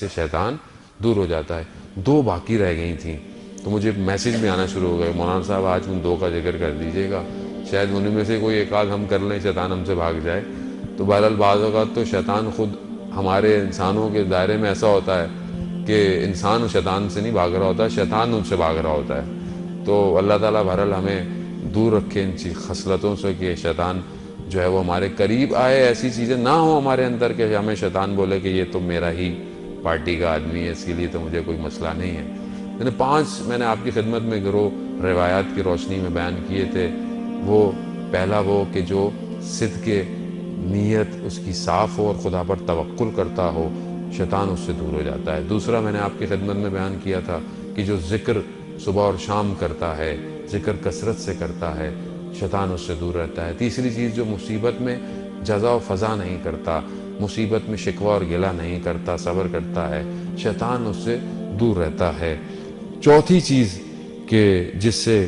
سے شیطان دور ہو جاتا ہے۔ 2 باقی رہ گئی تھیں، تو مجھے میسیج بھی آنا شروع ہو گئے، مولانا صاحب آج ان 2 کا ذکر کر دیجیے گا، شاید ان میں سے کوئی ایک آدھ ہم کر لیں، شیطان ہم سے بھاگ جائے۔ تو بہرحال بعض اوقات تو شیطان خود ہمارے انسانوں کے دائرے میں ایسا ہوتا ہے کہ انسان شیطان سے نہیں بھاگ رہا ہوتا، شیطان ان سے بھاگ رہا ہوتا ہے۔ تو اللہ تعالیٰ بہرحال ہمیں دور رکھے ان خصلتوں سے کہ شیطان جو ہے وہ ہمارے قریب آئے، ایسی چیزیں نہ ہوں ہمارے اندر کہ ہمیں شیطان بولے کہ یہ تو میرا ہی پارٹی کا آدمی ہے، اس کے لیے تو مجھے کوئی مسئلہ نہیں ہے۔ یعنی 5 میں نے آپ کی خدمت میں گروہ روایات کی روشنی میں بیان کیے تھے۔ وہ پہلا وہ کہ جو صدق نیت اس کی صاف ہو اور خدا پر توکل کرتا ہو، شیطان اس سے دور ہو جاتا ہے۔ دوسرا میں نے آپ کی خدمت میں بیان کیا تھا کہ جو ذکر صبح اور شام کرتا ہے، ذکر کثرت سے کرتا ہے، شیطان اس سے دور رہتا ہے۔ تیسری چیز، جو مصیبت میں جزا و فضا نہیں کرتا، مصیبت میں شکوہ اور گلہ نہیں کرتا، صبر کرتا ہے، شیطان اس سے دور رہتا ہے۔ چوتھی چیز کہ جس سے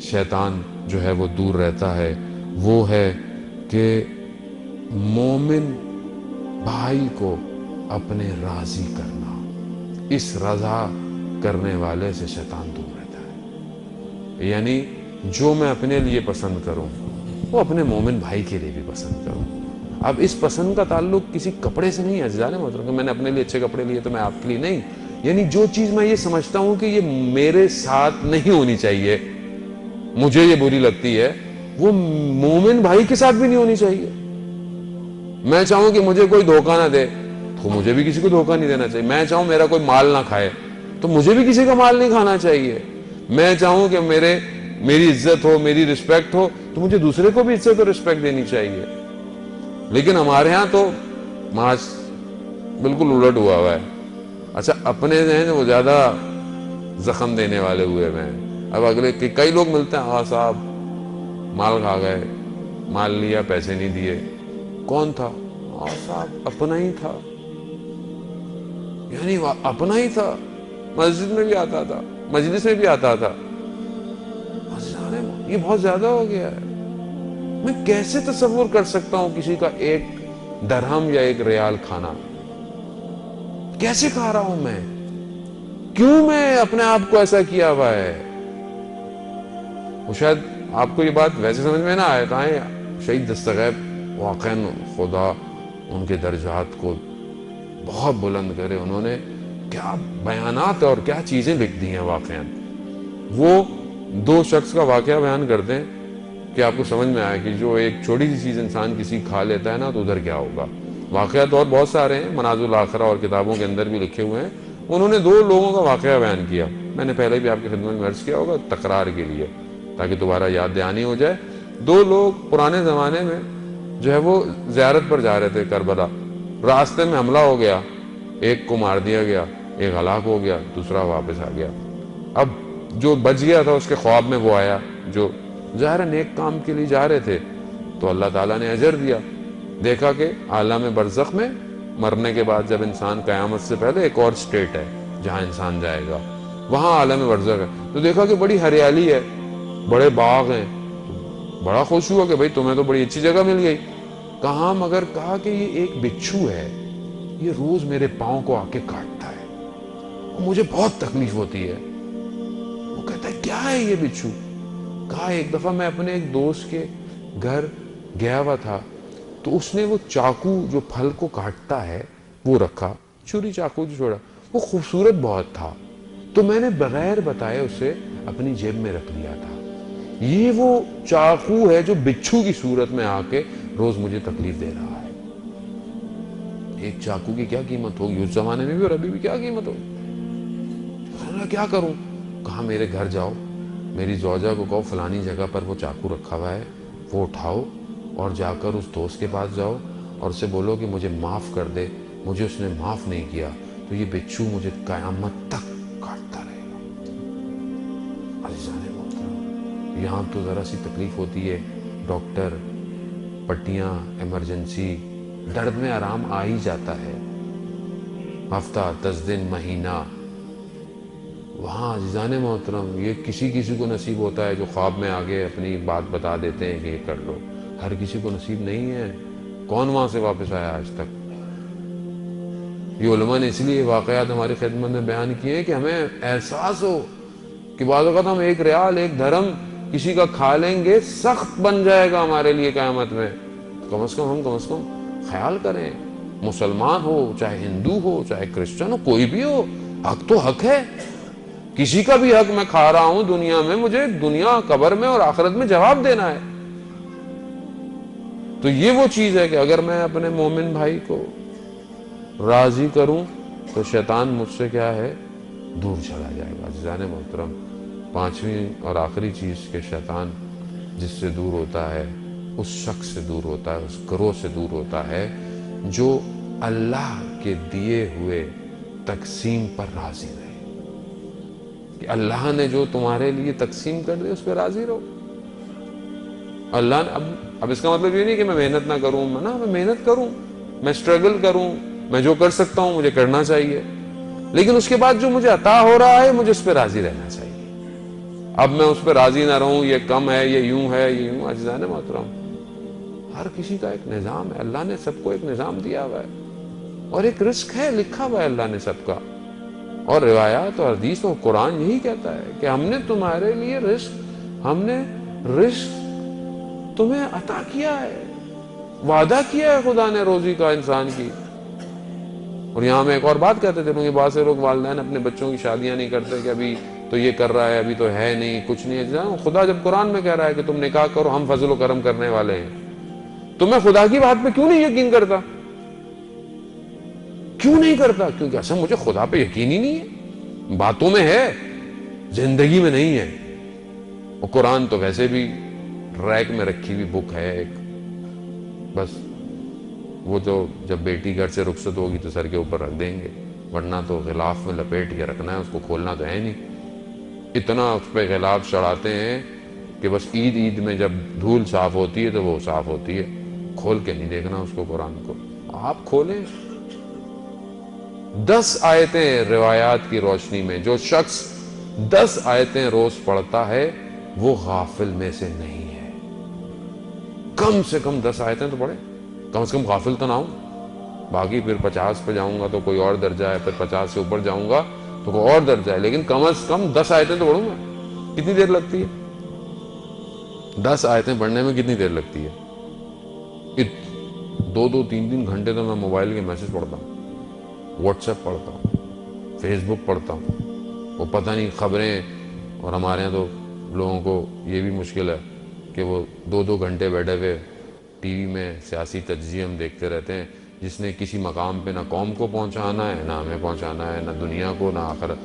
شیطان جو ہے وہ دور رہتا ہے، وہ ہے کہ مومن بھائی کو اپنے راضی کرنا، اس رضا کرنے والے سے شیطان دور رہتا ہے۔ یعنی جو میں اپنے لیے پسند کروں وہ اپنے مومن بھائی کے لیے بھی پسند کروں۔ اب اس پسند کا تعلق کسی کپڑے سے نہیں ہے عزیزان محترم کہ میں نے اپنے لیے اچھے کپڑے لیے تو میں آپ کے لیے نہیں، یعنی جو چیز میں یہ سمجھتا ہوں کہ یہ میرے ساتھ نہیں ہونی چاہیے، مجھے یہ بری لگتی ہے، وہ مومن بھائی کے ساتھ بھی نہیں ہونی چاہیے۔ میں چاہوں کہ مجھے کوئی دھوکہ نہ دے تو مجھے بھی کسی کو دھوکہ نہیں دینا چاہیے۔ میں چاہوں میرا کوئی مال نہ کھائے تو مجھے بھی کسی کا مال نہیں کھانا چاہیے۔ میں چاہوں کہ میری عزت ہو، میری رسپیکٹ ہو تو مجھے دوسرے کو بھی عزت اور رسپیکٹ دینی چاہیے۔ لیکن ہمارے ہاں تو معاش بالکل الٹ ہوا ہے۔ اچھا اپنے ہیں وہ زیادہ زخم دینے والے ہوئے ہیں۔ اب اگلے کئی لوگ ملتے ہیں، ہاں صاحب مال کھا گئے، مال لیا پیسے نہیں دیے، کون تھا؟ ہاں صاحب اپنا ہی تھا، یعنی اپنا ہی تھا، مسجد میں بھی آتا تھا، مجلس میں بھی آتا تھا۔ یہ بہت زیادہ ہو گیا ہے۔ میں کیسے تصور کر سکتا ہوں کسی کا 1 درہم یا 1 ریال کھانا؟ کیسے کھا رہا ہوں میں؟ کیوں میں اپنے آپ کو ایسا کیا ہوا ہے؟ وہ شاید آپ کو یہ بات ویسے سمجھ میں نہ آئے، کہیں شہید دستغیب واقعاً خدا ان کے درجات کو بہت بلند کرے، انہوں نے کیا بیانات اور کیا چیزیں لکھ دی ہیں واقعاً۔ وہ 2 شخص کا واقعہ بیان کرتے ہیں کہ آپ کو سمجھ میں آئے کہ جو ایک چھوٹی سی چیز انسان کسی کھا لیتا ہے نا تو ادھر کیا ہوگا۔ واقعات اور بہت سارے ہیں، منازل الاخرہ اور کتابوں کے اندر بھی لکھے ہوئے ہیں۔ انہوں نے 2 لوگوں کا واقعہ بیان کیا، میں نے پہلے بھی آپ کی خدمت میں عرض کیا ہوگا تکرار کے لیے تاکہ دوبارہ یاد دہانی ہو جائے۔ 2 لوگ پرانے زمانے میں جو ہے وہ زیارت پر جا رہے تھے کربلا، راستے میں حملہ ہو گیا، ایک کو مار دیا گیا، ایک ہلاک ہو گیا، دوسرا واپس آ گیا۔ اب جو بچ گیا تھا اس کے خواب میں وہ آیا جو ظاہر نیک کام کے لیے جا رہے تھے، تو اللہ تعالیٰ نے اجر دیا۔ دیکھا کہ عالم برزخ میں مرنے کے بعد جب انسان قیامت سے پہلے ایک اور سٹیٹ ہے جہاں انسان جائے گا، وہاں عالم برزخ ہے، تو دیکھا کہ بڑی ہریالی ہے، بڑے باغ ہیں، بڑا خوش ہوا کہ بھئی تمہیں تو بڑی اچھی جگہ مل گئی۔ کہاں؟ مگر کہا کہ یہ ایک بچھو ہے، یہ روز میرے پاؤں کو آ کے کاٹتا ہے، مجھے بہت تکلیف ہوتی ہے۔ وہ کہتا ہے کیا ہے یہ بچھو؟ کہا ایک دفعہ میں اپنے ایک دوست کے گھر گیا ہوا تھا تو اس نے وہ چاقو جو پھل کو کاٹتا ہے وہ رکھا، چھری چاقو جو چھوڑا، وہ خوبصورت بہت تھا، تو میں نے بغیر بتائے اسے اپنی جیب میں رکھ لیا تھا۔ یہ وہ چاقو ہے جو بچھو کی صورت میں آ کے روز مجھے تکلیف دے رہا ہے۔ ایک چاقو کی کیا قیمت ہوگی اس زمانے میں بھی اور ابھی بھی کیا قیمت ہوگی؟ کیا کروں؟ کہا میرے گھر جاؤ، میری زوجہ کو کہو فلانی جگہ پر وہ چاقو رکھا ہوا ہے، وہ اٹھاؤ اور جا کر اس دوست کے پاس جاؤ اور اسے بولو کہ مجھے معاف کر دے، مجھے اس نے معاف نہیں کیا تو یہ بچھو مجھے قیامت تک کاٹتا رہے گا۔ عزیزان محترم، یہاں تو ذرا سی تکلیف ہوتی ہے، ڈاکٹر، پٹیاں، ایمرجنسی، درد میں آرام آ ہی جاتا ہے، ہفتہ 10 دن مہینہ، وہاں عزیزان محترم یہ کسی کو نصیب ہوتا ہے جو خواب میں آگے اپنی بات بتا دیتے ہیں کہ یہ کر لو، ہر کسی کو نصیب نہیں ہے۔ کون وہاں سے واپس آیا آج تک؟ یہ علماء نے اس لیے واقعات ہماری خدمت میں بیان کیے کہ ہمیں احساس ہو کہ بعض اوقات ہم ایک ریال ایک دھرم کسی کا کھا لیں گے، سخت بن جائے گا ہمارے لیے قیامت میں. کم از کم خیال کریں، مسلمان ہو چاہے ہندو ہو چاہے کرسچن ہو، کوئی بھی ہو، حق تو حق ہے. کسی کا بھی حق میں کھا رہا ہوں دنیا میں، مجھے دنیا قبر میں اور آخرت میں جواب دینا ہے. تو یہ وہ چیز ہے کہ اگر میں اپنے مومن بھائی کو راضی کروں تو شیطان مجھ سے کیا ہے، دور چلا جائے گا. عزیزان محترم، پانچویں اور آخری چیز کہ شیطان جس سے دور ہوتا ہے اس شخص سے دور ہوتا ہے، اس گروہ سے دور ہوتا ہے جو اللہ کے دیے ہوئے تقسیم پر راضی رہے. کہ اللہ نے جو تمہارے لیے تقسیم کر دے اس پہ راضی رہو. اللہ نے اب اس کا مطلب یہ نہیں کہ میں محنت نہ کروں، میں محنت کروں، میں سٹرگل کروں، میں جو کر سکتا ہوں مجھے کرنا چاہیے، لیکن اس کے بعد جو مجھے عطا ہو رہا ہے مجھے اس پہ راضی رہنا چاہیے. اب میں اس پہ راضی نہ رہوں، یہ کم ہے، یہ یوں ہے، یہ یوں. عزیزان محترم، ہر کسی کا ایک نظام ہے. اللہ نے سب کو ایک نظام دیا ہوا ہے اور ایک رزق ہے، لکھا ہوا ہے اللہ نے سب کا. اور روایات اور حدیث اور قرآن یہی کہتا ہے کہ ہم نے تمہارے لیے ہم نے رزق تمہیں عطا کیا ہے، وعدہ کیا ہے خدا نے روزی کا انسان کی. اور یہاں میں ایک اور بات کہتے تھے کہ بعض سے لوگ والدین اپنے بچوں کی شادیاں نہیں کرتے کہ ابھی تو یہ کر رہا ہے، ابھی تو ہے نہیں، کچھ نہیں ہے. خدا جب قرآن میں کہہ رہا ہے کہ تم نکاح کرو، ہم فضل و کرم کرنے والے ہیں، تو میں خدا کی بات پہ کیوں نہیں یقین کرتا؟ کیوں نہیں کرتا؟ کیونکہ اصل مجھے خدا پہ یقین ہی نہیں ہے. باتوں میں ہے، زندگی میں نہیں ہے. اور قرآن تو ویسے بھی ریک میں رکھی ہوئی بک ہے ایک، بس وہ تو جب بیٹی گھر سے رخصت ہوگی تو سر کے اوپر رکھ دیں گے، ورنہ تو غلاف میں لپیٹ کے رکھنا ہے، اس کو کھولنا تو ہے نہیں. اتنا اس پہ غلاف چڑھاتے ہیں کہ بس عید میں جب دھول صاف ہوتی ہے تو وہ صاف ہوتی ہے، کھول کے نہیں دیکھنا اس کو. قرآن کو آپ کھولیں. 10 آیتیں روایات کی روشنی میں، جو شخص 10 آیتیں روز پڑھتا ہے وہ غافل میں سے نہیں ہے. کم سے کم 10 آیتیں تو پڑھیں، کم سے کم غافل تو نہ ہوں. باقی پھر 50 پہ جاؤں گا تو کوئی اور درجہ ہے، پھر 50 سے اوپر جاؤں گا تو کوئی اور درجہ ہے، لیکن کم از کم 10 آیتیں تو پڑھوں گا. کتنی دیر لگتی ہے 10 آیتیں پڑھنے میں؟ کتنی دیر لگتی ہے؟ 2-3 گھنٹے تو میں موبائل کے میسج پڑھتا ہوں، واٹس ایپ پڑھتا ہوں، فیس بک پڑھتا ہوں. وہ پتہ نہیں خبریں. اور ہمارے یہاں تو لوگوں کو یہ بھی مشکل ہے کہ وہ 2 گھنٹے بیٹھے ہوئے ٹی وی میں سیاسی تجزیے ہم دیکھتے رہتے ہیں، جس نے کسی مقام پہ نہ قوم کو پہنچانا ہے، نہ ہمیں پہنچانا ہے، نہ دنیا کو، نہ آخرت.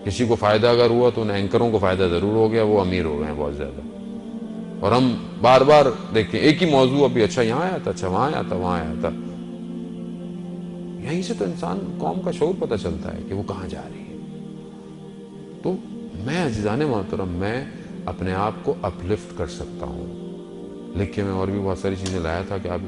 کسی کو فائدہ اگر ہوا تو ان اینکروں کو فائدہ ضرور ہو گیا، وہ امیر ہو گئے ہیں بہت زیادہ. اور ہم بار بار دیکھیں ایک ہی موضوع، ابھی اچھا یہاں آیا تھا، اچھا وہاں آیا تھا، وہاں آیا تھا. یہیں سے تو انسان قوم کا شعور پتہ چلتا ہے کہ وہ کہاں جا رہی ہے. تو میں عزیزان محترم، میں اپنے آپ کو اپلفٹ کر سکتا ہوں. لکھ کے میں اور بھی بہت ساری چیزیں لایاتھا کہ آپ